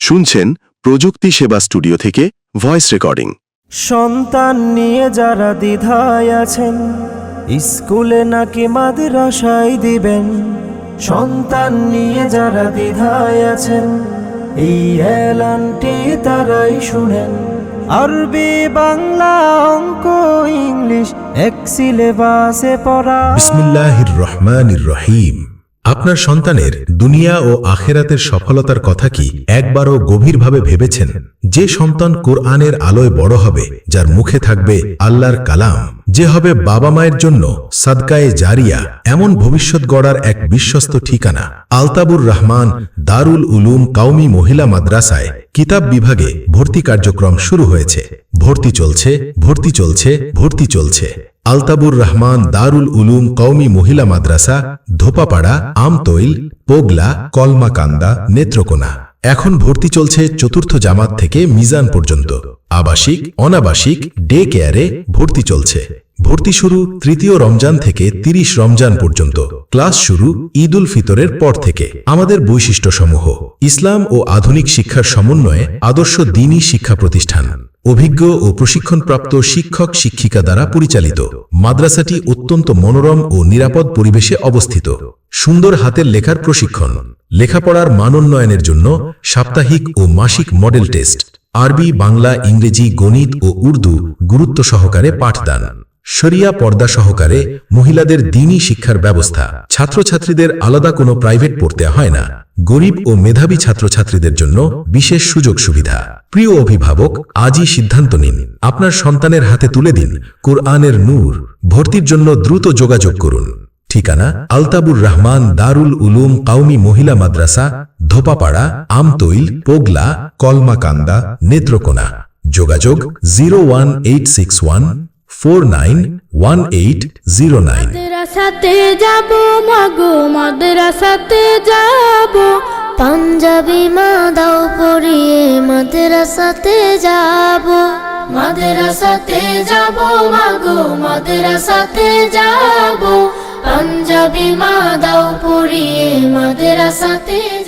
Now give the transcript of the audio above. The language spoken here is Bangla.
শুনছেন প্রযুক্তি সেবা স্টুডিও থেকে ভয়েস রেকর্ডিং। সন্তান নিয়ে যারা দ্বিধায় আছেন, স্কুলে নাকি মাদ্রাসায় দিবেন। সন্তান নিয়ে যারা দ্বিধায় আছেন, এই এলানটি তারাই শুনেন। আরবি, বাংলা, অঙ্ক, ইংলিশ এক সিলেবাসে পড়া। বিসমিল্লাহির রহমানির রহিম। আপনার সন্তানের দুনিয়া ও আখেরাতের সফলতার কথা কি একবারও গভীরভাবে ভেবেছেন? যে সন্তান কোরআনের আলোয় বড় হবে, যার মুখে থাকবে আল্লাহর কালাম, যে হবে বাবা মায়ের জন্য সাদকায়ে জারিয়া, এমন ভবিষ্যৎ গড়ার এক বিশ্বস্ত ঠিকানা আলতাবুর রহমান দারুল উলুম কওমি মহিলা মাদ্রাসায় কিতাব বিভাগে ভর্তি কার্যক্রম শুরু হয়েছে। ভর্তি চলছে, ভর্তি চলছে, ভর্তি চলছে। আলতাবুর রহমান দারুল উলুম কওমি মহিলা মাদ্রাসা, ধোপাপাড়া, আমতৈল, পোগলা, কলমাকান্দা, নেত্রকোনা। এখন ভর্তি চলছে চতুর্থ জামাত থেকে মিজান পর্যন্ত। আবাসিক, অনাবাসিক, ডে কেয়ারে ভর্তি চলছে। ভর্তি শুরু তৃতীয় রমজান থেকে 30 রমজান পর্যন্ত। ক্লাস শুরু ঈদ উল ফিতরের পর থেকে। আমাদের বৈশিষ্ট্যসমূহ: ইসলাম ও আধুনিক শিক্ষার সমন্বয়ে আদর্শ দ্বীনি শিক্ষা প্রতিষ্ঠান, অভিজ্ঞ ও প্রশিক্ষণপ্রাপ্ত শিক্ষক শিক্ষিকা দ্বারা পরিচালিত। মাদ্রাসাটি অত্যন্ত মনোরম ও নিরাপদ পরিবেশে অবস্থিত। সুন্দর হাতের লেখার প্রশিক্ষণ, লেখাপড়ার মানোন্নয়নের জন্য সাপ্তাহিক ও মাসিক মডেল টেস্ট, আরবি, বাংলা, ইংরেজি, গণিত ও উর্দু গুরুত্ব সহকারে পাঠদান, শরিয়া পর্দা সহকারে মহিলাদের দ্বীনি শিক্ষার ব্যবস্থা। ছাত্রছাত্রীদের আলাদা কোনো প্রাইভেট পড়তে হয় না। গরিব ও মেধাবী ছাত্রছাত্রীদের জন্য বিশেষ সুযোগ সুবিধা। প্রিয় অভিভাবক, আজই সিদ্ধান্ত নিন, আপনার সন্তানের হাতে তুলে দিন কোরআনের নূর। ভর্তির জন্য দ্রুত যোগাযোগ করুন। ঠিকানা: আলতাবুর রহমান দারুল উলুম কওমি মহিলা মাদ্রাসা, ধোপাপাড়া, আমতৈল, পোগলা, কলমাকান্দা, নেত্রকোনা। যোগাযোগ 01861 491809। মাদ্রাসাতে যাব মাগো, মাদ্রাসাতে যাব, পাঞ্জাবি মা দাও পরিয়ে মাদ্রাসাতে যাব। মাদ্রাসাতে যাব মাগো, মাদ্রাসাতে যাব, পাঞ্জাবি মা দাও পরিয়ে মাদ্রাসাতে যাব।